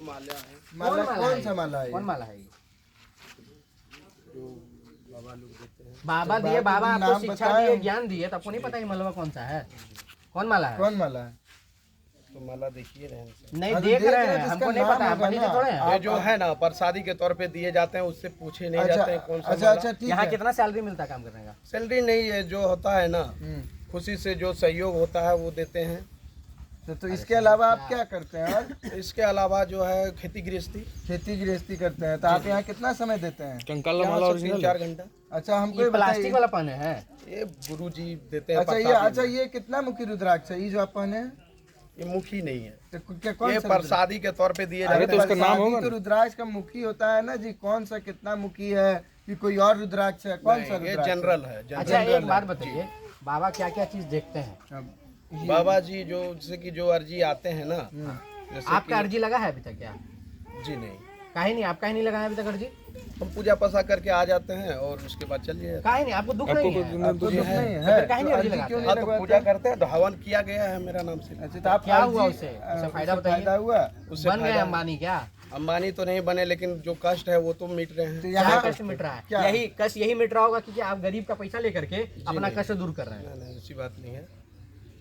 माला है। माला कौन सा माला है? कौन माला है ये? जो बाबा लोग देते हैं। बाबा दिए, बाबा आपको नाम शिक्षा बताएं। दिए, ज्ञान दिए, तो आपको नहीं पता ये मलबा कौन सा है? कौन माला है? कौन माला है? तो माला देखिए रहे हैं। नहीं हाँ, तो देख देख रहे रहे हैं, हैं, हमको जिसका नहीं पता, नाम हम होगा पंडित ना। थोड़े हैं। ये जो है ना प्रसादी के तौर पे दिए जाते हैं, उससे पूछे नहीं जाते हैं कौन सा अच्छा माला। अच्छा ठीक यहाँ है। कितना सैलरी मिलता है काम करने का? सैलरी नहीं है, जो होता है ना खुशी से जो सहयोग होता है वो देते हैं। तो इसके अलावा आप क्या करते हैं? और इसके अलावा जो है खेती गृहस्थी, खेती गृहस्थी करते हैं, तो आप यहाँ कितना समय देते हैं? यहाँ से 3-4 घंटा। अच्छा हमको ये ये प्लास्टिक बताइए। वाला पहने हैं? ये गुरु जी देते हैं अच्छा ये प्रसादी अच्छा में। ये कितना मुखी रुद्राक्ष है ये जो आप पहने हैं? ये मुखी नहीं है, तो क्या कौन ये सा रुद्राक्ष? प्रसादी के तौर पे दिए अरे जाते तो हैं। उसका नाम होगा तो रुद्राक्ष का मुखी होता है ना जी, कौन सा कितना मुखी है कि कोई और रुद्राक्ष है? कौन सा नहीं, ये रुद्राक्ष है? जनरल है। अच्छा जनरल एक बात बताइए, बाबा क्या क्या चीज देखते हैं? अब बाबा जी जो जैसे कि जो अर्जी आते हैं ना, जैसे आपका अर्जी लगा है अभी तक क्या? जी नहीं, काहे नहीं, आप काहे नहीं लगाए अभी तक अर्जी? हम पूजा पसा करके आ जाते हैं और उसके बाद चल जाते हैं। काहे नहीं, आपको दुख नहीं है? आपको दुख नहीं तो है फिर काहे नहीं तो अर्जी अर्जी लगाते क्यों हैं? नहीं हाँ तो लगवाते? पूजा करते हैं तो हवन किया गया है मेरा नाम से। अच्छा तो आप क्या हुआ अर्जी- उससे? उससे उससे फायदा बताइए। फायदा हुआ? उससे बन गए फायदा- अंबानी क्या? अंबानी तो नहीं बने, लेकिन जो कष्ट है वो तो मिट रहे हैं। तो क्या यहाँ कष्ट मिट रहा क्या? है? यही कष्ट यही मिट रहा होगा क्योंकि आप गरीब का पैसा लेकर के अपना कष्ट दूर कर रहे हैं। नहीं, ऐसी बात नहीं है।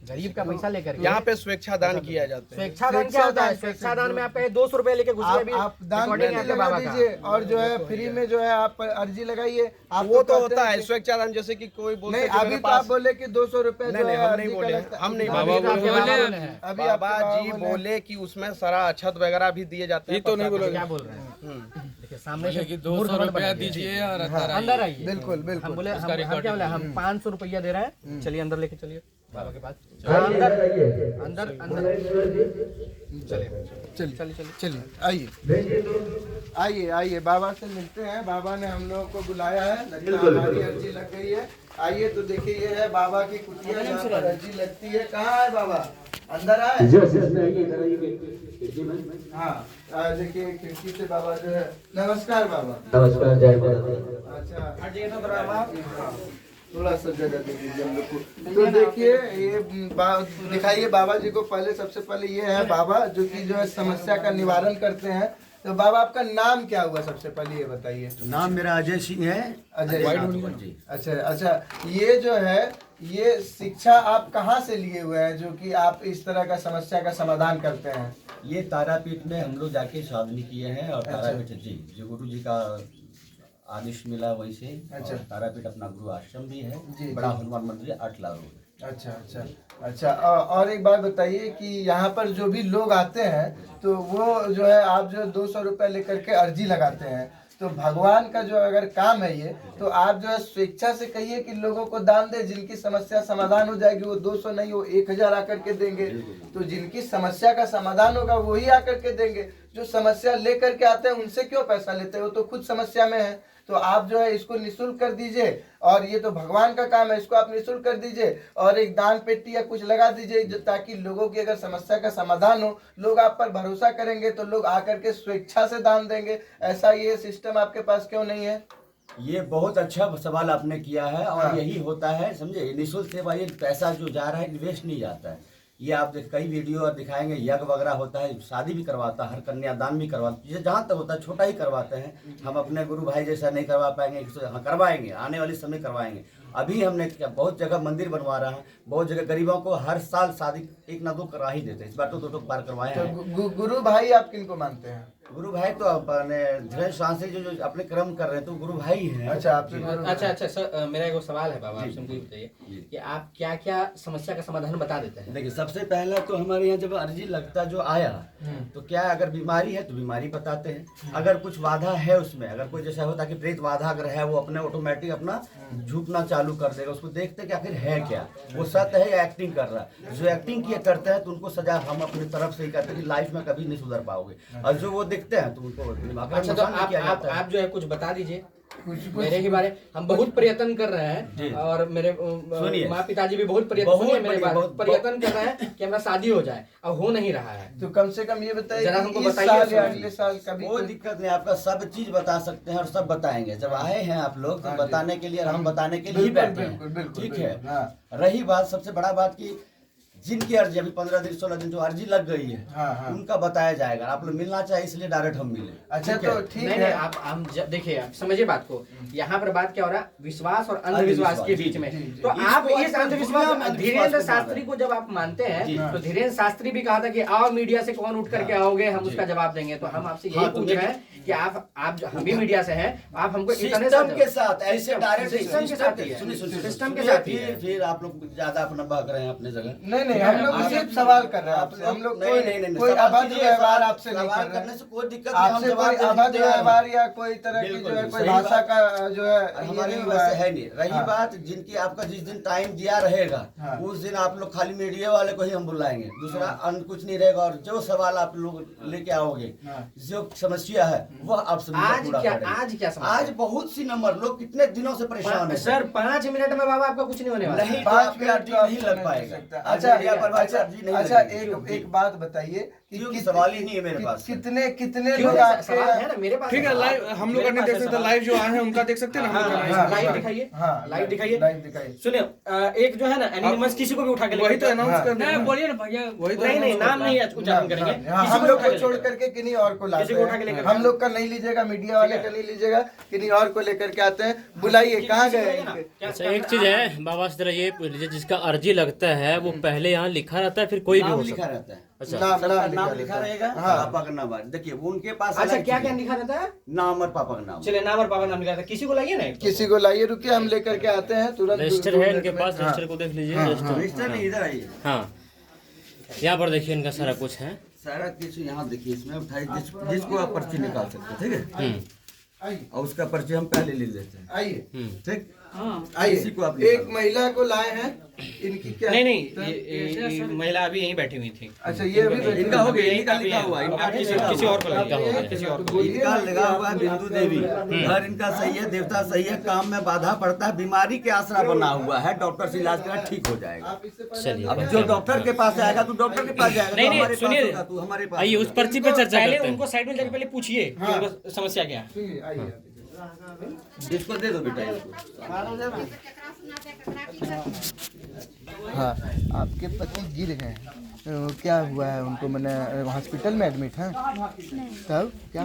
गरीब का पैसा लेकर के यहाँ पे स्वेच्छा दान किया जाता है। स्वेच्छा दान क्या होता है? स्वेच्छा दान में आप कहे 200 रुपए लेके घुस गए, अभी आप दान recording है में आपके लगा बाबा का। दीजिए और जो है फ्री में जो है आप अर्जी लगाइए। आप वो तो कहते होता हैं है कि- स्वेच्छा दान, जैसे कि कोई बोलते नहीं हैं कि अभी मेरे तो आप पास बोले कि 200 रुपए नहीं, जो है हम अर्जी नहीं का बोले, लगता है। हम नहीं अभी बोले। आपके आपके बाबा बाबा बोले बोले हैं। अभी बाबा आपके जी बाबा बोले कि उसमें सारा अक्षत वगैरह भी दिए जाते हैं। ये तो नहीं बोला क्या बोल रहे हैं? देखिए सामने से कि 200 रुपया दीजिए और अंदर आइए। बिल्कुल हम बिल्कुल बोले हम क्या बोले, हम 500 रुपया दे रहे हैं, चलिए अंदर लेके चलिए बाबा के पास। अंदर अंदर अंदर चलिए चलिए चलिए चलिए आइए आइए बाबा से मिलते हैं। बाबा ने हम लोगों को बुलाया है, लगता है हमारी अर्जी लग गई है। आइए तो देखिए ये है बाबा की कुटिया जहाँ पर अर्जी लगती है। कहाँ है बाबा? अंदर आए। हाँ देखिए खिड़की से बाबा जो है। नमस्कार बाबा। नमस्कार, जय माता। अच्छा थोड़ा सा जगह दे दीजिए हम लोग को। तो देखिए ये दिखाइए बाबा जी को। पहले सबसे पहले ये है बाबा जो कि जो है समस्या का निवारण करते हैं। तो बाबा आपका नाम क्या हुआ सबसे पहले ये बताइए। नाम मेरा अजय सिंह है। अजय नाथ जी। अच्छा अच्छा ये जो है ये शिक्षा आप कहाँ से लिए हुए हैं जो कि आप इस तरह का समस्या का समाधान करते हैं? ये तारापीठ में हम लोग जाके साधना किए हैं और तारापीठ जी जो गुरु जी का आदेश मिला वही से। अच्छा। और तारापीठ अपना गुरु आश्रम भी है। जी, बड़ा जी। हनुमान मंदिर है, 8 लाख रुपए। अच्छा अच्छा अच्छा और एक बात बताइए कि यहाँ पर जो भी लोग आते हैं तो वो जो है आप जो 200 रुपये लेकर के अर्जी लगाते हैं, तो भगवान का जो अगर काम है ये, तो आप जो है स्वेच्छा से कहिए कि लोगों को दान दे, जिनकी समस्या समाधान हो जाएगी। वो 200 नहीं, वो 1000 आकर के देंगे। तो जिनकी समस्या का समाधान होगा वही आकर के देंगे। जो समस्या लेकर के आते हैं उनसे क्यों पैसा लेते हैं? वो तो खुद समस्या में है। तो आप जो है इसको निःशुल्क कर दीजिए, और ये तो भगवान का काम है, इसको आप निःशुल्क कर दीजिए और एक दान पेटी या कुछ लगा दीजिए, ताकि लोगों की अगर समस्या का समाधान हो, लोग आप पर भरोसा करेंगे तो लोग आकर के स्वेच्छा से दान देंगे। ऐसा ये सिस्टम आपके पास क्यों नहीं है? ये बहुत अच्छा सवाल आपने किया है और यही होता है, समझे। निःशुल्क सेवा, ये पैसा जो जा रहा है वेस्ट नहीं जाता है। ये आप कई वीडियो और दिखाएंगे, यज्ञ वगैरह होता है, शादी भी करवाता है, हर कन्यादान भी करवाता है, जहाँ तक होता है छोटा ही करवाते हैं। हम अपने गुरु भाई जैसा नहीं करवा पाएंगे, हाँ करवाएंगे, आने वाले समय करवाएंगे। अभी हमने क्या बहुत जगह मंदिर बनवा रहा है, बहुत जगह गरीबों को हर साल शादी 1 ना 2 करा ही देते हैं। इस बार तो 2 बार करवाए तो हैं। गुरु भाई आप किनको मानते हैं? गुरु भाई तो अपने धीरे सांस से जो अपने कर्म कर रहे हैं तो गुरु भाई हैं। अच्छा आपसे गुरु अच्छा अच्छा सर, मेरा एक सवाल है बाबा, आपसे मुझे बताइए कि आप क्या क्या समस्या का समाधान बता देते हैं? देखिए सबसे पहला तो हमारे यहाँ जब अर्जी लगता जो आया तो क्या अगर बीमारी है तो बीमारी बताते हैं। अगर कुछ बाधा है उसमें, अगर कोई जैसा होता कि प्रेत बाधा अगर है, वो अपने ऑटोमेटिक अपना झुकना चालू कर देगा। उसको देखते कि आखिर है क्या, वो सत्य है या एक्टिंग कर रहा है। जो एक्टिंग किया करते हैं तो उनको सजा हम अपनी तरफ से ही करते हैं कि लाइफ में कभी नहीं सुधर पाओगे। और जो वो दिखते हैं तो उनको दिमाग में अच्छा तो नुकसान किया जाता है। आप जो है कुछ बता दीजिए कुछ मेरे के बारे। हम बहुत प्रयत्न कर रहे हैं और मेरे सुनिए। माँ पिताजी भी बहुत प्रयत्न बहुत सुनिए मेरी बढ़िया, बात, बहुत- प्रयत्न कर रहे हैं कि हमारा शादी हो जाए, अब हो नहीं रहा है। तो कम से कम ये बताइए जरा कि हमको इस बताइए, साल या समझिए। अगले साल कभी कोई दिक्कत नहीं, आपका सब चीज बता सकते हैं और सब बताएंगे। जब आए हैं आप लोग तो हाँ जी। बताने के लिए और हम बताने के लिए ही बिल्कुल, बैठे बिल्कुल, हैं। बिल्कुल, ठीक बिल्कुल, है। हाँ। रही बात सबसे बड़ा बात की जिनकी अर्जी अभी 15 दिन 16 दिन जो अर्जी लग गई है, हाँ, हाँ। उनका बताया जाएगा। आप लोग मिलना चाहिए, इसलिए डायरेक्ट हम मिले। अच्छा ठीक है? तो ठीक नहीं है। नहीं, आप हम देखिए, आप समझिए बात को। यहाँ पर बात क्या हो रहा है, विश्वास और अंधविश्वास के बीच में। तो आप इस अंधविश्वास, धीरेन्द्र शास्त्री को जब आप मानते हैं, तो धीरेन्द्र शास्त्री भी कहा था कि आओ मीडिया से कौन उठ करके आओगे, हम उसका जवाब देंगे। तो हम आपसे यही पूछ रहे हैं कि आप हम भी मीडिया से हैं, आप हमको इतने सिस्टम के साथ ऐसे डायरेक्ट सिस्टम के साथ ही है। सुनिए सिस्टम के साथ ही है। फिर आप लोग ज्यादा अपना बहक रहे हैं अपने जगह। नहीं हम लोग सिर्फ सवाल कर रहे हैं आपसे। हम लोग कोई अभद्र व्यवहार आपसे नहीं कर रहे करने से कोई दिक्कत आपसे कोई अभद्र व्यवहार या कोई तरह की जो है कोई भाषा का जो है हमारे ये वैसे है नहीं। रही हाँ। बात जिनकी आपका जिस दिन टाइम दिया रहेगा, हाँ। उस दिन आप लोग खाली मीडिया वाले को ही हम बुलाएंगे, दूसरा अन्य कुछ नहीं रहेगा। और जो सवाल आप लोग लेके आओगे, हाँ। जो समस्या है वह आप सभी का पूरा करेंगे। आज क्या समस्या आज बहुत सी नंबर लोग कितने दिनों से परेशान है सर। 5 मिनट में बाबा आपका कुछ नहीं होने वाला। नहीं तो 5 आपकी मिनट अर्जी तो नहीं लग पाएगा। अच्छा मीडिया पर भाई अर्जी नहीं अच्छा लगेगी। एक बात बताइए कि क्योंकि सवाल ही नहीं है मेरे पास। कितने क्यों लोग है? सवाल है आपके ना मेरे पास। ठीक है, लाइव हम लोग नहीं देख सकते, लाइव जो आए हैं उनका देख सकते हैं ना, हम लोग हाँ, लाइव हाँ, दिखाइए, हाँ, लाइव दिखाइए। लाइव दिखाइए। सुनिए, एक जो है ना एनिमल्स, किसी को भी उठा के ले वही तो जाओ। अनाउंस करना है। बोलिए ना भैया। वही तो नहीं नहीं, announce नाम नहीं उच्चारण करेंगे। हाँ, किसी हम को लोग उठा को के छोड़ ले जाओ। करके किन्हीं और को लाते किसी को उठा के हैं। लेकर हम लोग का नहीं लीजिएगा, मीडिया वाले का नहीं लीजिएगा, किन्हीं और को लेकर के आते हैं। बुलाइए, कहाँ गए इनके? अच्छा, एक चीज है बाबा से ये पूछ लीजिए, जिसका अर्जी लगता है वो पहले यहाँ लिखा रहता है, फिर कोई भी नाम हो लिखा सकता है? रहता है। अच्छा, सबका नाम लिखा रहेगा, हाँ। पापा का नाम। देखिए वो उनके पास अच्छा, अलग क्या चीज़ क्या है। लिखा रहता है? नाम और पापा का नाम। चलिए, नाम और पापा नाम लिखा रहता है। किसी को लाइए ना। किसी को लाइए, रुकिए, हम लेकर के आते हैं तुरंत। रजिस्टर है इनके पास, रजिस्टर को देख लीजिए। रजिस्टर, रजिस्टर नहीं, इधर आइए। हाँ, यहाँ पर देखिए इनका सारा कुछ है। सारा कुछ यहाँ देखिए, इसमें उठाइए, जिसको आप पर्ची निकाल सकते हैं। ठीक है, आइए और उसका पर्ची हम पहले ले लेते हैं। आइए ठीक, आइए। किसी को आप एक महिला को लाए हैं, इनकी क्या? नहीं नहीं, ये महिला अभी यहीं बैठी हुई थी। अच्छा, ये अभी बैठी इनका हो हुई गया, इनका लिखा हुआ है। आप किसी और को लाइए, किसी और को। इनका लगा हुआ है बिंदु देवी। घर इनका सही है, देवता सही है, काम में बाधा पड़ता है, बीमारी के आसरा बना हुआ है, डॉक्टर से इलाज करा ठीक हो जाएगा। आप इससे पहले चलिए, अब जो डॉक्टर के पास आएगा तो डॉक्टर के पास जाएगा। नहीं, तो हमारे सुनिए। पास होगा, तो हमारे पास आइए उस होगा। पर्ची पे चर्चा पहले करते हैं। उनको साइड में जाके पहले पूछिए कि उनको समस्या क्या है। ठीक है, आइए। इसको दे दो बेटा इसको। हाँ, आपके पति गिर गए हैं, क्या हुआ है उनको? मैंने हॉस्पिटल में एडमिट हैं? तब क्या?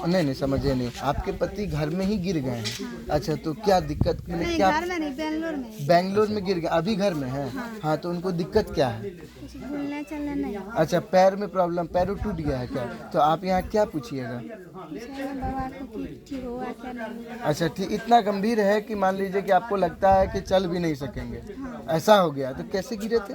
नहीं समझे नहीं। आपके पति घर में ही गिर गए हैं? अच्छा, तो क्या दिक्कत? नहीं, क्या घर में नहीं, बेंगलोर में। बेंगलोर में गिर गए, अभी घर में है? हाँ, तो उनको दिक्कत क्या है? कुछ भूलने चलने नहीं। अच्छा, पैर में प्रॉब्लम, पैर टूट गया है क्या? तो आप यहाँ क्या पूछिएगा? बाबा को ठीक हुआ क्या नहीं। अच्छा, ठीक, इतना गंभीर है कि मान लीजिए कि आपको लगता है कि चल भी नहीं सकेंगे, ऐसा हो गया? तो कैसे गिरे थे?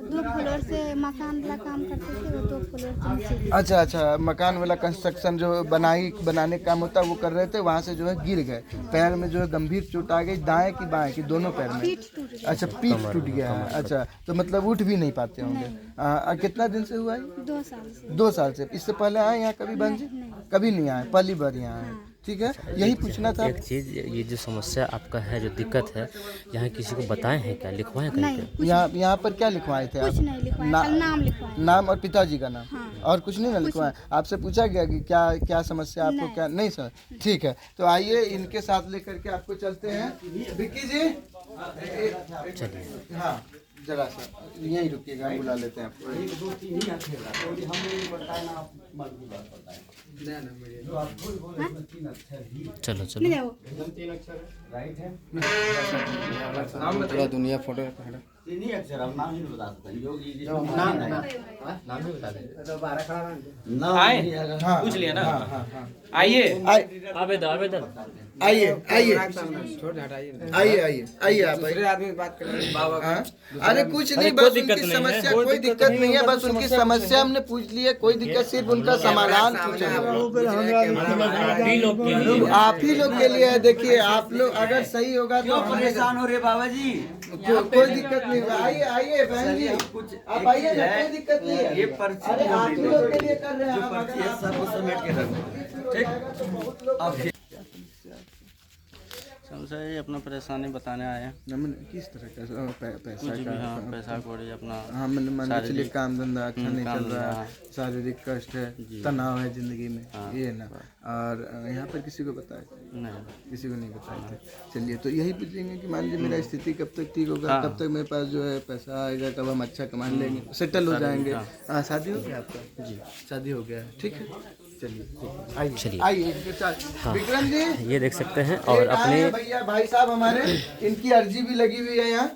2 फ्लोर से मकान वाला काम करते थे, वो 2 फ्लोर से नीचे गिरे। अच्छा, मकान वाला कंस्ट्रक्शन जो बनाने का काम होता है वो कर रहे थे, वहाँ से जो है गिर गए। पैर में जो है गंभीर चोट आ गई, दाएं की बाएं की दोनों पैर में? पीठ टूट गई। अच्छा, पीठ टूट गया है। अच्छा, तो मतलब उठ भी नहीं पाते होंगे। कितना दिन से हुआ है? 2 साल से। 2 साल से। इससे पहले आए यहाँ कभी बहन जी? कभी नहीं आए, पहली बार यहाँ आए। ठीक है, यही पूछना था। एक चीज, ये जो समस्या आपका है, जो दिक्कत है, यहाँ किसी को बताए हैं क्या, लिखवाए कहीं नहीं, पे? यहाँ पर क्या लिखवाए थे कुछ आप? नहीं लिखवाया, खाली नाम लिखवाया। नाम और पिताजी का नाम? हाँ। और कुछ नहीं ना लिखवाए? आपसे पूछा गया कि क्या समस्या आपको? नहीं। क्या नहीं सर? ठीक है, तो आइए इनके साथ लेकर के आपको चलते हैं। विक्की जी, चलिए, हाँ जरा सा यहीं रुकिएगा, हम बुला लेते हैं आपको। चलो चलो। नहीं वो पूरा दुनिया फोटो इन्हीं अक्षर हम नाम ही नहीं बता सकते। योगी जी नाम भी बता दें। नाम आए? नहीं आएगा। हाँ, पूछ लिया ना। हाँ, हाँ, हाँ। आइए। आवेदन आवेदन आइए आइए आइए आप आइए। हाँ? अरे कुछ नहीं, बस उनकी समस्या, कोई दिक्कत नहीं है, बस उनकी समस्या हमने पूछ ली है, कोई दिक्कत, सिर्फ उनका समाधान पूछा है। आप ही लोग के लिए है। देखिए, आप लोग अगर सही होगा तो हमें परेशान हो रहे बाबा जी। कोई दिक्कत नहीं है। आइए आइए बहन जी, आप आइए ना, कोई दिक्कत नहीं है। ये पर्ची अरे आप ही लोग के लिए कर रहे हैं जो हम, पर्ची अगर है आप सब वो समेट के रखो। ठीक, अब समझा ये अपना परेशानी बताने आए हैं। किस तरह का पैसा कुछ भी, हाँ, पैसा कौड़ी अपना, हाँ मान के चलिए काम धंधा अच्छा नहीं काम चल रहा धंधा, है, शारीरिक कष्ट है, तनाव है जिंदगी में, ये ना। और यहाँ पर किसी को बताए? नहीं, किसी को नहीं बताए थे। चलिए, तो यही पूछेंगे कि मान लीजिए मेरा स्थिति कब तक ठीक होगा, कब तक मेरे पास जो है पैसा आएगा, कब हम अच्छा कमा लेंगे, सेटल हो जाएंगे। हाँ, शादी हो गया आपका? जी, शादी हो गया है, ठीक है। चलिए आइए विक्रम जी, ये देख सकते हैं। और और अपने भैया भाई साहब हमारे, इनकी अर्जी भी लगी हुई है यहाँ,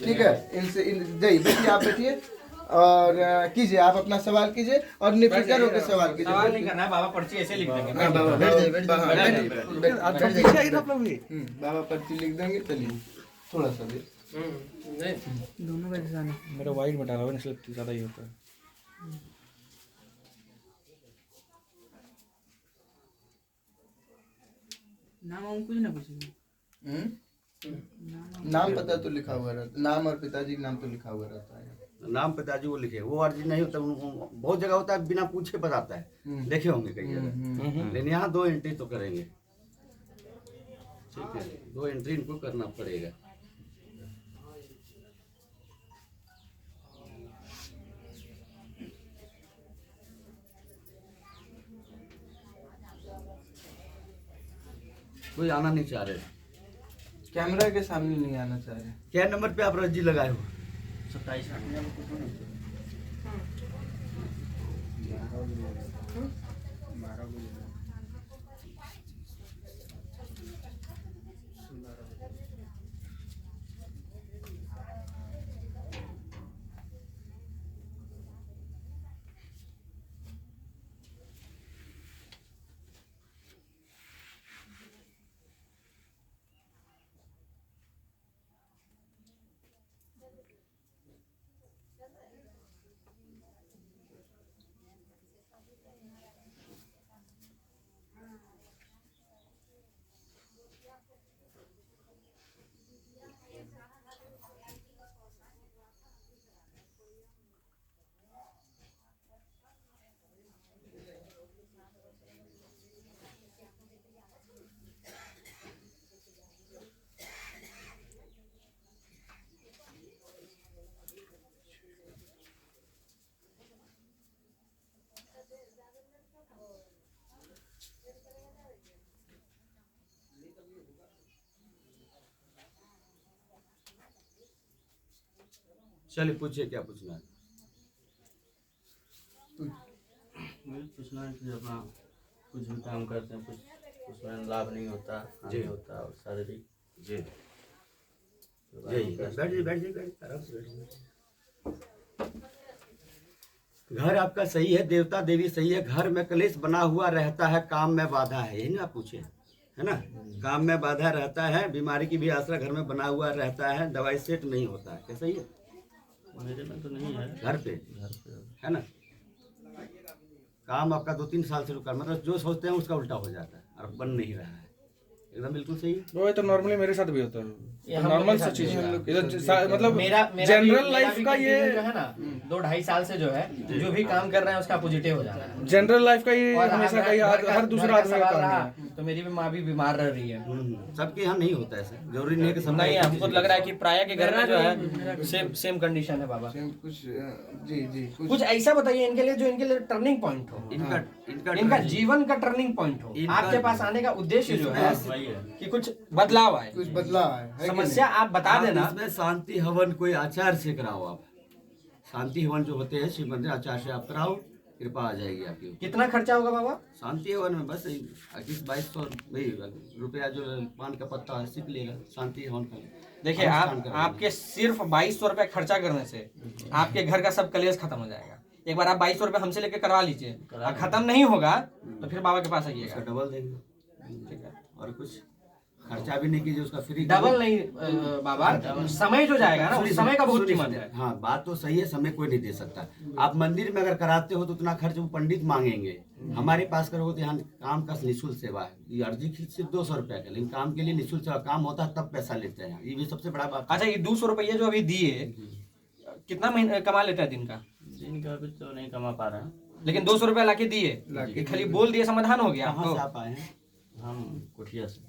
ठीक है। इनसे बैठिए, आप बैठिए और कीजिए, आप अपना सवाल कीजिए और निफिकर होकर सवाल कीजिए। सवाल नहीं करना है बाबा, पर्ची ऐसे लिख देंगे। बाबा पर्ची लिख देंगे। चलिए थोड़ा सा भी दोनों परेशान, मेरा वाइट बटा हुआ है इसलिए ज़्यादा ही होता है। नाम हम कुछ ना पूछेंगे। नाम पता तो लिखा हुआ रहता, नाम और पिताजी का नाम तो लिखा हुआ रहता है। नाम पिताजी को लिखे, वो अर्जी नहीं होता, बहुत जगह होता है बिना पूछे बताता है, देखे होंगे कई जगह। लेकिन यहाँ 2 एंट्री तो करेंगे, ठीक है, 2 एंट्री इनको करना पड़ेगा। कोई आना नहीं चाह रहे, कैमरा के सामने नहीं आना चाह रहे। क्या नंबर पे आप अर्जी लगाए हो? 27। चलिए पूछिए क्या पूछना है। मुझे पूछना है कि अपना कुछ भी काम करते हैं, कुछ उसमें लाभ नहीं होता, हानि होता और शारीरिक। जी बैठिए आराम से बैठिए। घर आपका सही है, देवता देवी सही है, घर में कलेश बना हुआ रहता है, काम में बाधा है, यही ना आप पूछे, है ना। काम में बाधा रहता है, बीमारी की भी आसरा घर में बना हुआ रहता है, दवाई सेट नहीं होता है, क्या सही है? मेरे में तो नहीं है, घर पे है ना। काम आपका 2-3 साल से रुका, मतलब जो सोचते हैं उसका उल्टा हो जाता है और बन नहीं रहा है, एकदम बिल्कुल सही है। वो तो नॉर्मली मेरे साथ भी होता है, नॉर्मल सा चीज है, मतलब मेरा जनरल लाइफ का ये जो है ना 2-2.5 साल से जो है जो भी काम कर रहे हैं उसका पॉजिटिव हो जा रहा है। जनरल लाइफ का ये और हमेशा का घर हर दूसरा आदमी का काम है। तो मेरी भी माँ भी बीमार रह रही है। सबके यहाँ नहीं होता ऐसा, जरूरी नहीं है कि सब नहीं, हमको लग रहा है कि प्राय के घर में जो है सेम कंडीशन है बाबा। कुछ जी कुछ ऐसा बताइए इनके लिए जो इनके लिए टर्निंग पॉइंट हो, इनका जीवन का टर्निंग पॉइंट हो। आपके पास आने का उद्देश्य जो है कि कुछ बदलाव आए, कुछ बदलाव है समस्या आप बता देना। इसमें शांति हवन कोई आचार से कराओ आप, शांति हवन जो होते हैं शिव मंदिर आचार से आप कराओ, कृपा आ जाएगी आपकी। कितना खर्चा होगा बाबा? शांति हवन में बस 21-2200 रुपया जो पान का पत्ता है सीख लेगा शांति हवन का। देखिए आपके सिर्फ 2200 रुपए खर्चा करने से आपके घर का सब कलेश खत्म हो जाएगा। एक बार आप 2200 रुपए हमसे लेके करवा लीजिए, खत्म नहीं होगा तो फिर बाबा के पास आइएगा, डबल देंगे, ठीक है। और कुछ खर्चा भी नहीं कीजिए, उसका फ्री डबल नहीं बाबा, समय जो जाएगा ना उस समय का बहुत कीमत है। हाँ बात तो सही है, समय कोई नहीं दे सकता। आप मंदिर में अगर कराते हो तो उतना खर्च वो पंडित मांगेंगे, हमारे पास करोगे तो यहाँ काम का निःशुल्क सेवा है। ये अर्जी सिर्फ 200 रुपया का, लेकिन काम के लिए निःशुल्क सेवा, काम होता है तब पैसा लेते हैं, ये भी सबसे बड़ा बात। अच्छा ये 200 रुपये जो अभी दिए कितना महीना कमा लेता है दिन का? दिन का अभी तो नहीं कमा पा रहे हैं, लेकिन 200 रुपया लाके दिए, खाली बोल दिए समाधान हो गया। कहाँ से आप आए हैं? हम कुटिया से।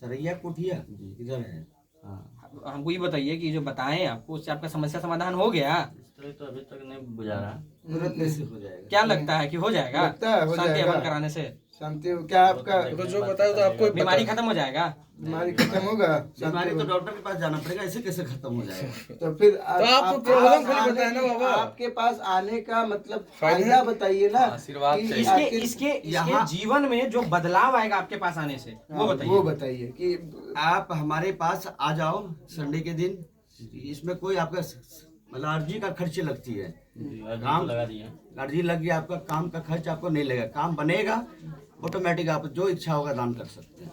सरैया कुटिया इधर है। हाँ, हमको ये बताइए कि जो बताएं आपको उससे आपका समस्या समाधान हो गया? इस तरह तो अभी तक नहीं बुझा रहा। तुरंत कैसे हो जाएगा? क्या लगता है कि हो जाएगा? लगता है हो शांति जाएगा। हवन कराने से शांति क्या आपका तो जो बताया तो आपको बीमारी खत्म हो जाएगा? बीमारी खत्म होगा? बीमारी तो डॉक्टर के पास जाना पड़ेगा, ऐसे कैसे खत्म हो जाएगा? तो फिर आपको प्रॉब्लम खाली बताया ना बाबा। आपके पास आने का मतलब फायदा बताइए ना। आशीर्वाद कि चाहिए। इसके आखिर- इसके इसके जीवन में जो बदलाव आएगा आपके पास आने से वो बताइए। वो बताइए कि आप हमारे पास आ जाओ संडे के दिन। इसमें कोई आपका मतलब अर्जी का खर्च लगती है, काम लगा दिए। अर्जी लग गया, आपका काम का खर्च आपको नहीं लगेगा। काम बनेगा ऑटोमेटिक, आप जो इच्छा होगा दान कर सकते हैं,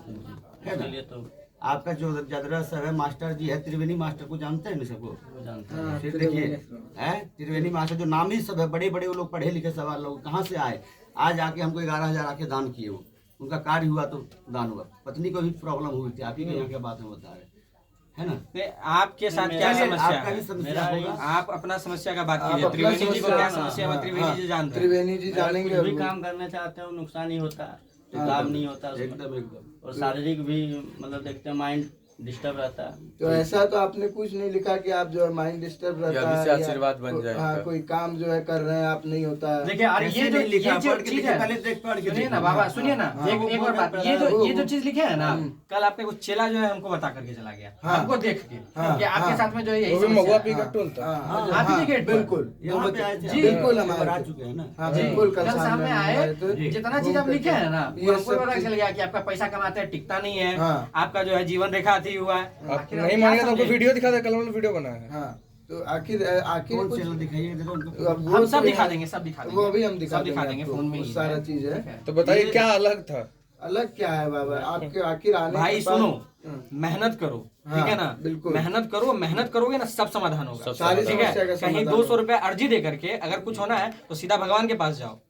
है ना? इसलिए तो आपका जो जदरा सब है मास्टर जी है, त्रिवेणी मास्टर को जानते हैं ना सबको? वो जानते हैं। फिर देखिए है त्रिवेणी मास्टर जो नामी सब है, बड़े बड़े वो लोग पढ़े लिखे सवाल लोग कहाँ से आए, आज आके हमको 11,000 आके दान किए। वो उनका कार्य हुआ तो दान हुआ। पत्नी को भी प्रॉब्लम हुई थी, आप ही के यहाँ के बात हम बता रहे है ना? नहीं, आपके साथ क्या चलिए, समस्या आपका भी है? समस्या होगा। आप अपना समस्या का बात आप कीजिए। अपना त्रिवेणी जी को समस्या- क्या समस्या है हाँ, त्रिवेणी जी जानते हैं। त्रिवेणी जी जानेंगे। कुछ भी काम करना चाहते हो नुकसान ही होता है, लाभ नहीं होता उसमें। एकदम एकदम। और शारीरिक भी मतलब देखते हैं माइंड डिस्टर्ब रहता है। तो ऐसा तो आपने कुछ नहीं लिखा कि आप जो है माइंड डिस्टर्ब रहता है आशीर्वाद बन जाए हाँ, कोई काम जो है कर रहे हैं आप नहीं होता है। देखिए अरे ऐसे ये जो नहीं लिखा, ये जो पढ़ के चीज देखिए, है, पहले देख पढ़ के सुनिए ना देखिए। बाबा, सुनिए ना हाँ, एक वो एक और बोलना बात, पड़ेगा। ये जो चीज लिखे है ना, कल आपका कुछ चेला जो है हमको बता करके चला गया, हाँ। हमको देख के हाँ, कि आपके हाँ। साथ में जो है यही वो भी समस्या महुआ है। पी का टोल था। हाँ, आप ही के गेट पर। बिल्कुल यहाँ पे आए थे, जी, बिल्कुल हम हमारे आ चुके हैं ना। हाँ जी, बिल्कुल कल सामने आए, थे। जितना चीज आप लिखे है ना ये वो हमको सब पता चीज- चल गया कि आपका पैसा कमाते हैं टिकता नहीं है, हाँ। आपका जो है जीवन रेखा अति हुआ है। आप आखिर नहीं क्या मानेंगे तो आपको समझे? वीडियो दिखा दे, कल हमने वीडियो बनाया है। हाँ तो आखिर कौन कुछ चैनल दिखाइए जरा उनको। अब वो हम सब तो दिखा है। देंगे, सब दिखा देंगे, वो भी हम सब दिखा दिखा देंगे आपको, फोन में वो ही सारा चीज है। तो बताइए क्या अलग था? अलग क्या है बाबा आपके आखिर आने भाई के बाद- सुनो, हाँ, मेहनत करो, हाँ, ठीक है ना? बिल्कुल। मेहनत करो, मेहनत करोगे ना सब समाधान होगा। सारी ठीक है, समस्या का कहीं समाधान 200 रुपए अर्जी दे करके अगर कुछ होना है तो सीधा भगवान के पास जाओ,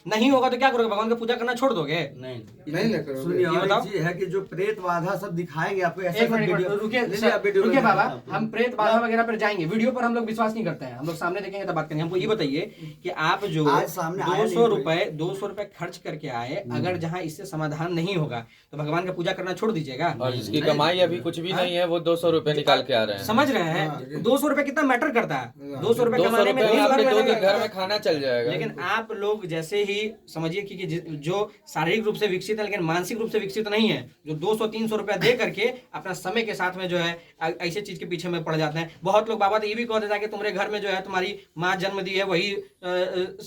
नहीं होगा तो क्या करोगे? भगवान की पूजा करना छोड़ दोगे? नहीं नहीं ना करोगे। सुनिए ये और बताओ। एक चीज है कि जो प्रेत बाधा सब दिखाएंगे आपको ऐसा एक मिनट रुकिए रुकिए बाबा, हम प्रेत बाधा वगैरह पर जाएंगे, वीडियो पर हम लोग विश्वास नहीं करते हैं, हम लोग सामने देखेंगे तो बात करेंगे। हमको ये बताइए कि आप जो आज सामने आया नहीं 200 रुपए खर्च करके आए, अगर जहाँ इससे समाधान नहीं होगा तो भगवान का पूजा करना छोड़ दीजिएगा। और जिसकी कमाई अभी कुछ भी नहीं है वो 200 रुपए निकाल के आ रहे हैं। समझ रहे हैं? 200 रुपए कितना मैटर करता है? 200 रुपए 200 कमाने में रुपए में 3 आपके बार 2 दिन लगेगा। घर में खाना चल जाएगा। लेकिन आप लोग जैसे ही समझिए कि जो शारीरिक रूप से विकसित है लेकिन मानसिक रूप से विकसित नहीं है, जो 200-300 रुपया दे करके अपना समय के साथ में जो है ऐसे चीज के पीछे में पड़ जाते हैं। बहुत लोग बाबा तो ये भी कह देता है कि तुम्हारे घर में जो है तुम्हारी माँ जन्म दी है वही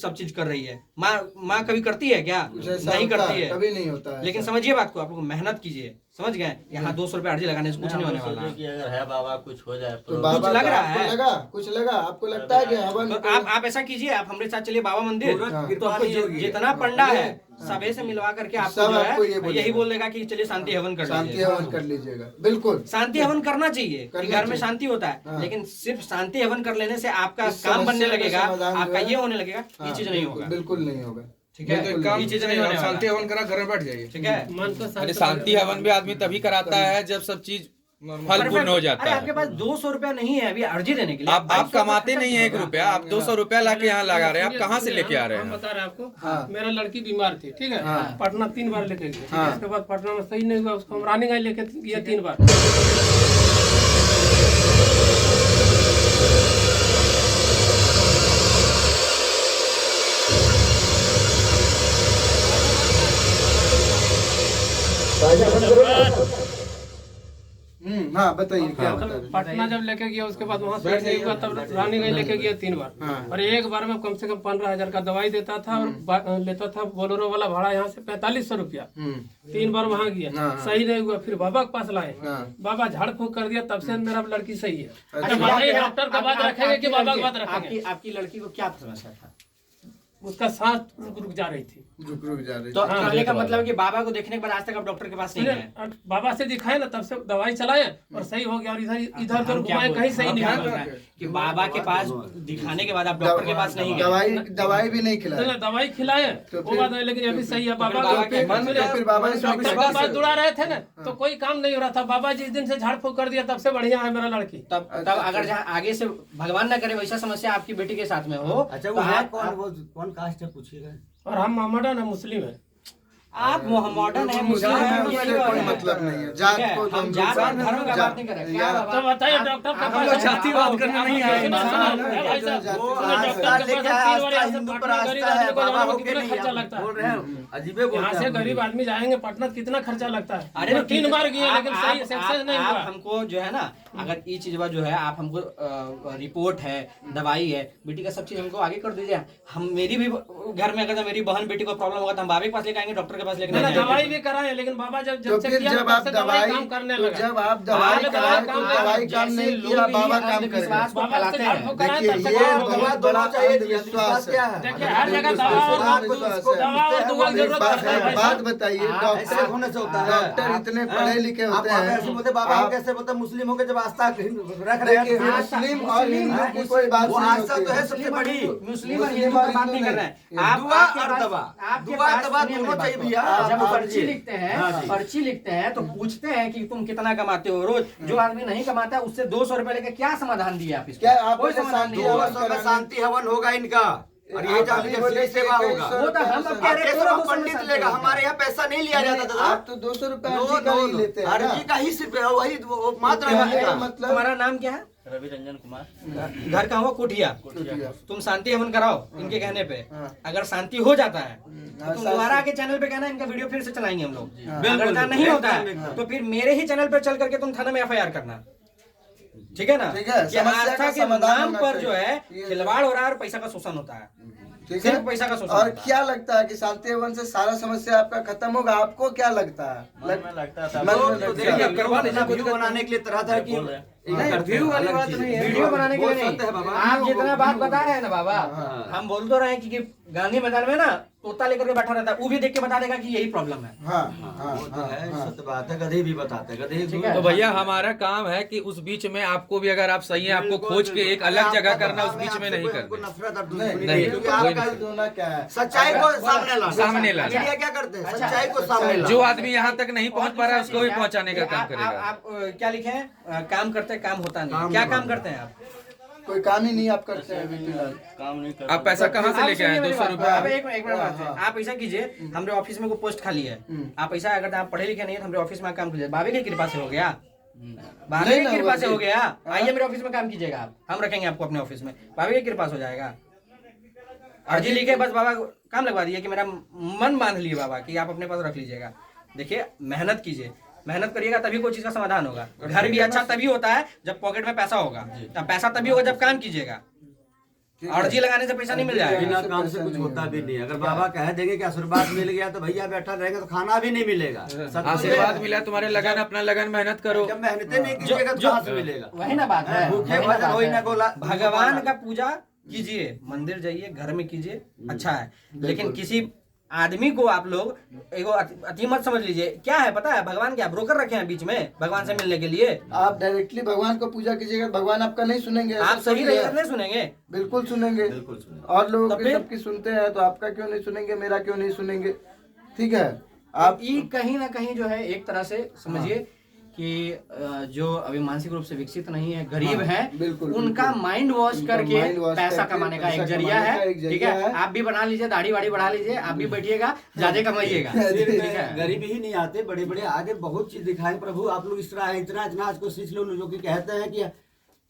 सब चीज कर रही है। माँ कभी करती है क्या? कुछ ऐसा नहीं होता करती है, है। कभी नहीं होता है लेकिन ऐसा। समझिए बात को, आप लोग मेहनत कीजिए, समझ गए? यहाँ 200 रुपये अर्जी लगाने से कुछ नहीं होने वाला सोचे है। कि अगर है बाबा कुछ हो जाए तो तो बाबा लग का रहा आपको है? लगा कुछ लगा आपको लगता है कि हवन तो आप ऐसा कीजिए, आप हमारे साथ चलिए बाबा मंदिर, पूरा तो कृपा आपको नहीं होगी। जितना पंडा है सबे से मिलवा करके आपको सब जो आपको ये है बोलेगा। यही बोल देगा कि चलिए शांति हवन कर शांति लीजिए। हवन कर लीजिएगा। बिल्कुल शांति हवन करना चाहिए कि करना घर में चाहिए। शांति होता है, हाँ। लेकिन सिर्फ शांति हवन कर लेने से आपका इस काम बनने समस्या का लगेगा, समाधान जो आपका है- ये होने लगेगा, ये हाँ, चीज नहीं बिल्कुल- होगा। बिल्कुल नहीं होगा। ठीक है, तो एक काम ये चीज नहीं होने वाला। शांति हवन करा, घर में बैठ जाइए। ठीक है, अरे शांति हवन भी आदमी तभी कराता है जब सब चीज फलपूर्ण हो जाता अरे है। आपके पास 200 रुपया नहीं है अभी अर्जी देने के लिए। आप 2200 कमाते नहीं है 1 रुपया, आप 200 रुपया लाके यहाँ लगा रहे हैं। आप कहाँ से लेके आ रहे हम हैं? बता रहे हैं आपको, हाँ। मेरा लड़की बीमार थी, ठीक है, हाँ। पटना 3 बार लेके गए, ठीक है? हाँ। उसके बाद पटना में सही नहीं हुआ, उसको हम रानीगंज लेके गया 3 बार। हाँ बताइए क्या बता रहे हैं? पटना जब लेके गया उसके बाद वहाँ से नहीं हुआ, तब रानीगंज लेके गया 3 बार। हाँ। और एक बार में कम से कम 15,000 का दवाई देता था और लेता था बोलेरो वाला भाड़ा यहाँ से 4500 रुपया। 3 बार वहाँ गया, हाँ, हाँ। सही नहीं हुआ, फिर बाबा के पास लाए, हाँ। बाबा झाड़ फूक कर दिया, तब से मेरा लड़की सही है। अच्छा। अरे बाबा ये डॉक्टर का बात रखेंगे कि बाबा का बात आपकी रखेंगे? आपकी लड़की को क्या समस्या था? उसका सांस रुक जा रही थी। रुक जा रही तो है। कहने का मतलब कि बाबा को देखने के बाद आज तक आप डॉक्टर के पास नहीं गए। और बाबा से दिखाए ना, तब से दवाई चलाए और सही हो गया, और इधर इधर उधर हम क्या घुमाए, बोल- कहीं सही हम नहीं क्या हुआ। बोल रहे हैं कि बाबा के पास दिखाने के बाद आप डॉक्टर के पास नहीं गए। दवाई भी नहीं खिलाया। तो दवाई खिलाए तो वो फिर- बात है, लेकिन अभी सही है। बाबा बाबा को के मन में फिर बाबा ने डॉक्टर के विश्वास पास जुड़ा रहे थे ना, तो कोई काम नहीं हो रहा था। बाबा जिस दिन से झाड़ फूक कर दिया तब से बढ़िया है मेरा लड़की। तब अगर जहाँ आगे से भगवान ना करे वैसा समस्या आपकी बेटी के साथ में हो, अच्छा तो वो है आप- कौन, वो कौन कास्ट है पूछिएगा। और हम मोहम्मदन है, मुस्लिम है। आप मॉडर्न है, मुस्लिम मुझे है, उससे ये कोई है। मतलब नहीं है। जात को तो हम जात और धर्म का बात नहीं कर रहे। क्या बाबा? तो बताइए डॉक्टर के पास जातिवाद करने नहीं आए। सुनो, भाई साहब, वो सुनो, आस्था डॉक्टर के लेके पास आया, 3 बार आस्था यहाँ से हिंदू पर पटना गरीब आस्था है, आदमी को बाबा जाने में होके कितना नहीं खर्चा आप लगता है? बोल रहे हैं अजीबे बोलते यहाँ हैं से आप। गरीब आदमी जाएंगे पटना, कितना खर्चा लगता है? अरे अरे तो 3 बार गए लेकिन आप- सही आप- सक्सेस नहीं आप हुआ। हमको जो है ना, अगर ये चीज जो है आप हमको रिपोर्ट है, दवाई है, बेटी का सब चीज हमको आगे कर दीजिए। हम मेरी भी घर में अगर मेरी बहन बेटी को प्रॉब्लम होगा तो हम बाबा के पास लेके आएंगे, डॉक्टर के पास लेके नहीं मैंने जाएंगे। दवाई भी कराए, लेकिन बाबा जब तो से फिर किया जब तब आप से दवाई काम करने तो लगा। जब आप दवाई बाद में कराए तो काम दवाई काम जैसे नहीं लोग किया, ही बाबा काम अंधविश्वास करेगा। को बाबा से फैलाते घर को हैं। कराए देखिए तब से ये काम हो गया। बहुत बड़ा चाहिए, अंधविश्वास क्या है। है? देखिए हर जगह दवा अंधविश्वास है। दुआ जरूरत बात पड़ता है भाई साहब। बताइए, आप ऐसे डॉक्टर होने से होता है। डॉक्टर इतने पढ़े लिखे आप होते बाबा ऐसे हैं। बोलते, बाबा आप कैसे बोलते, मुस्लिम हो के जब आस्था रख रहे हैं देखिए तो मुस्लिम और हिंदू की कोई बात वो नहीं आस्था होती तो है है। सबसे बड़ी। मुस्लिम और मुस्लिम हिंदू और की बात नहीं हिंदू कर रहे हैं। नहीं। आप दुआ आपके और पास- दवा। आपके दुआ पास दवा सुनिए दोनों मेरी चाहिए बात भैया। को। जब आप पर्ची समझिए। लिखते हैं, हाँ जी। पर्ची लिखते हैं तो पूछते हैं कि तुम कितना कमाते हो रोज। जो आदमी नहीं कमाता है उससे 200 रुपए लेके क्या समाधान दिए आप इसको? क्या आप कोई ऐसे समाधान नहीं शांति है। हवन 200 में शांति हवन होगा इनका, और ये आप अभी बोले जाके सेवा होगा। वो तो हम अब कह रहे हैं, कैसे पूरा वो 200 में पंडित शांति लेगा? होगा। हमारे यहाँ पैसा नहीं लिया जाता दादा। आप तो 200 रुपए अर्जी का ही लेते हैं ना। अर्जी का ही सिर्फ वही वो मात्र कहने है का का। मतलब तुम्हारा नाम क्या है? रवि रंजन कुमार। घर का हुआ कोठिया। तुम शांति हवन कराओ इनके कहने पे। अगर शांति हो जाता है तो तुम दोबारा आके चैनल पे कहना, इनका वीडियो फिर से चलाएंगे हम लोग। अगर ऐसा नहीं होता है तो फिर मेरे ही चैनल पे चल करके तुम थाना में FIR करना। ठीक है ना? ठीक है, कि समस्या आस्था का के समाधान नाम होना पर जो चाहिए। है खिलवाड़ हो रहा है और पैसा का शोषण होता है। ठीक सिर्फ है, पैसा का शोषण और होता है। क्या लगता है कि शांति हवन से सारा समस्या आपका खत्म होगा? आपको क्या लगता है? मन में लगता था। मन में तो लगता देखिए, है। अब करवा देना वीडियो बनाने के लिए तरह तरह की व्यू वाली बात नहीं है। वीडियो बनाने के लिए बोल सकते हैं नहीं। बाबा। आप जितना बात बता रहे हैं ना बाबा, हाँ। हम बोल तो रहे हैं कि गांधी मैदान में ना तोता लेकर के बैठा रहता है, वो भी देख के बता देगा कि यही प्रॉब्लम है। हाँ वो तो है, हाँ सत्य बात है। गधे भी बताते हैं, गधे ठीक है। तो भैया हमारा काम है कि उस बीच में आपको भी, अगर आप सही हैं, आपको खोज के एक अलग जगह करना, उस बीच में नहीं करना। नफरत और नहीं, दुश्मनी नहीं, क्योंकि कोई आपका नहीं। दोना क्या है? सच्चाई को सामने लाना। सामने लाना। मीडिया क्या करते हैं? सच्चाई को सामने लाना। जो आदमी यहाँ तक नहीं पहुँच पा रहा है उसको भी पहुँचाने का काम करेगा। आप क्या लिखे हैं? काम करते काम होता नहीं। क्या काम करते हैं आप? कोई काम ही नहीं आप करते हैं अभी फिलहाल। काम नहीं कर आप पैसा कहाँ से आप लेके आए? सुनिए मेरी 200 बात। रुपए। आप एक मिनट बात है। आप ऐसा कीजिए, हमारे ऑफिस में कोई पोस्ट खाली है, आप ऐसा अगर आप पढ़े लिखे नहीं है तो हमारे ऑफिस में काम कीजिए। बाबे की कृपा से हो गया, बाबे नहीं की ना कृपा हुआ से जी। हो गया। हाँ। आइए मेरे ऑफिस में काम कीजिएगा आप, हम रखेंगे आपको अपने ऑफिस में। बाबे की कृपा से हो जाएगा। अर्जी लिखे बस बाबा को काम लगवा दिए कि मेरा मन बांध लिए बाबा कि आप अपने पास रख लीजिएगा। देखिए मेहनत कीजिए, मेहनत करिएगा तभी कोई चीज का समाधान होगा। घर भी अच्छा तभी होता है जब पॉकेट में पैसा होगा। पैसा तभी होगा जब काम कीजिएगा। अर्जी लगाने से पैसा नहीं मिल जाएगा। बिना काम से कुछ होता भी नहीं। अगर बाबा कह देंगे कि आशीर्वाद मिल गया तो भैया बैठा रहेगा तो खाना भी नहीं मिलेगा। आशीर्वाद मिला, तुम्हारे लगन, अपना लगन, मेहनत करो। जब मेहनतें नहीं कीजिएगा तो कहाँ से मिलेगा? वही ना बात है। भूखे वही ना भजन बात होई है। ना गोला। भगवान का पूजा कीजिए, मंदिर जाइए, घर में कीजिए, अच्छा है। लेकिन किसी आदमी को आप लोग एगो अति मत समझ लीजिए। क्या है पता है? भगवान क्या ब्रोकर रखे हैं बीच में भगवान से मिलने के लिए? आप डायरेक्टली भगवान को पूजा कीजिएगा, भगवान आपका नहीं सुनेंगे। ऐसा आप सही थोड़ी रहिए है। तो नहीं सुनेंगे। बिल्कुल सुनेंगे। बिल्कुल सुनेंगे। और लोगों तो की फिर? सबकी सुनते हैं तो आपका क्यों नहीं सुनेंगे, मेरा क्यों नहीं सुनेंगे? ठीक है, आप ये कहीं ना कहीं जो है एक तरह से समझिए कि जो अभी मानसिक रूप से विकसित नहीं है, गरीब है, बिल्कुल, उनका बिल्कुल। माइंड वॉश उनका करके mind wash पैसा करके कमाने का पैसा एक जरिया कमाने का है। एक ठीक जरिया है, है। आप भी बना लीजिए, दाढ़ी वाड़ी बढ़ा लीजिए, आप भी बैठिएगा, ज्यादा कमाइएगा। ठीक है। गरीब ही नहीं आते, बड़े बड़े आगे बहुत चीज दिखाए प्रभु। आप लोग इस तरह इतना इतना आज को सीख लो जो कि कहते हैं कि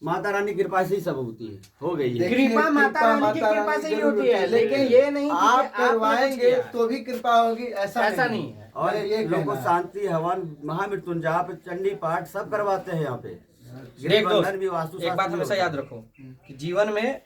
माता रानी की कृपा से ही सब होती है, हो गई है। देखिए, कृपा माता रानी की कृपा से ही जरूर होती है, लेकिन ये नहीं कि आप आपने कुछ करवाएंगे किया। तो भी कृपा होगी, ऐसा नहीं है। और मेरा ये लोग को कहना है। शांति हवन महामृत्युंजाप चंडी पाठ सब करवाते हैं यहाँ पे। देख दोस्त, बंधन भी वास्तु एक बात हमेशा याद रखो कि जीवन में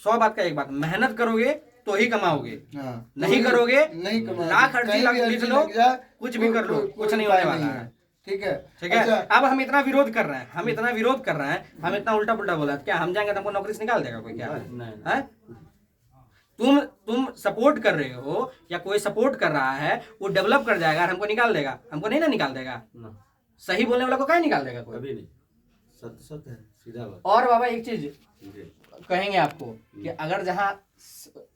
100 बात का एक बात, मेहनत करोगे तो ही कमाओगे, हाँ। नहीं करोगे नहीं कमाओगे। लाख अर्जी कहीं भी लिख अर्जी लो, लग जाए, कुछ भी कर लो, कुछ नहीं होने वाला है। ठीक है, ठीक है। अच्छा, अब हम इतना विरोध कर रहे हैं, हम इतना विरोध कर रहे हैं, हम इतना उल्टा पुल्टा बोला, क्या हम जाएंगे तो हमको नौकरी से निकाल देगा कोई? क्या नहीं। है? तुम सपोर्ट कर रहे हो या कोई सपोर्ट कर रहा है, वो डेवलप कर जाएगा और हमको निकाल देगा? हमको नहीं ना निकाल देगा। ना, सही बोलने वाला को क्या निकाल देगा कोई? कभी नहीं। सत्य सत्य है, सीधा बात। और बाबा एक चीज जी। कहेंगे आपको कि अगर जहाँ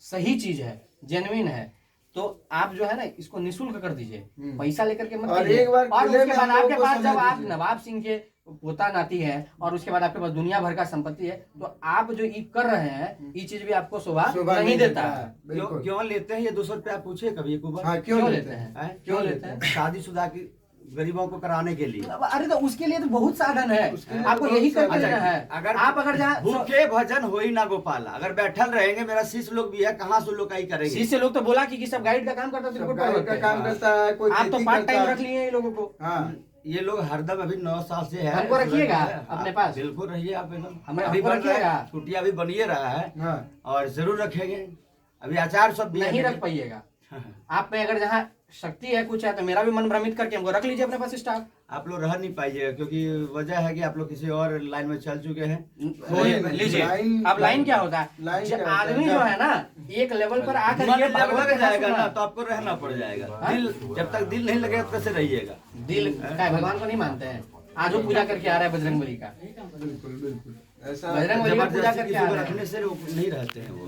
सही चीज है, जेन्युइन है, तो आप जो है ना इसको निःशुल्क कर दीजिए, पैसा लेकर के मत और कीजिए। एक बार और खुले उसके में बाद हम लोगों आपके को पास जब समय आप दीजिए। नवाब सिंह के पोता नाती है और उसके बाद आपके पास दुनिया भर का संपत्ति है, तो आप जो ये कर रहे हैं ये चीज भी आपको शोभा नहीं देता है। क्यों क्यों लेते हैं ये 200 रुपया? आप पूछे कभी एक बार? हाँ, क्यों लेते हैं? हैं? क्यों लेते हैं? शादीशुदा की गरीबों को कराने के लिए। अरे तो उसके लिए तो बहुत साधन है, आपको यही करके अच्छा, देना है। अगर आप अगर जहाँ भूखे भजन हो ही ना गोपाला, अगर बैठल रहेंगे, मेरा शिष्य लोग भी है, कहाँ से लोग आई करेंगे? शिष्य लोग तो बोला कि सब गाइड का काम करता है, गाइड का काम करता है, कोई आप तो खेती पार्ट करता टाइम है। रख लिए हैं ये लोगों को। हाँ, ये लोग हरदम अभी 9 साल से है। हमको रखिएगा अपने पास। बिल्कुल रहिए आप एकदम। हमें अभी हमको बन रहा है, रखिएगा। छुट्टियां अभी बनिए रहा है हाँ। और जरूर रखेंगे। अभी आचार सब भी नहीं है। रख पाइएगा आप में, अगर जहाँ शक्ति है कुछ है तो मेरा भी मन भ्रमित करके हमको रख लीजिए अपने पास स्टाफ। आप लोग रह नहीं पाइएगा क्योंकि वजह है कि आप लोग किसी और लाइन में चल चुके हैं। लीजिए अब लाइन क्या होता है, लाइन क्या होता है? आदमी जो है ना एक लेवल पर आकर मन के लग भगवत लग कथा जाएगा सुना। ना तो आपको रहना पड़ जाएगा। दिल जब तक दिल नहीं लगेगा तब से रहिएगा। दिल क्या है, भगवान को नहीं मानते हैं? आज वो पूजा करके आ रहा है बजरंगबली का, बिल्कुल बिल्कुल ऐसा बजरंगबली का पूजा जबरदस्ती करके किसी आ को रहा है। रखने से वो नहीं रहते हैं वो।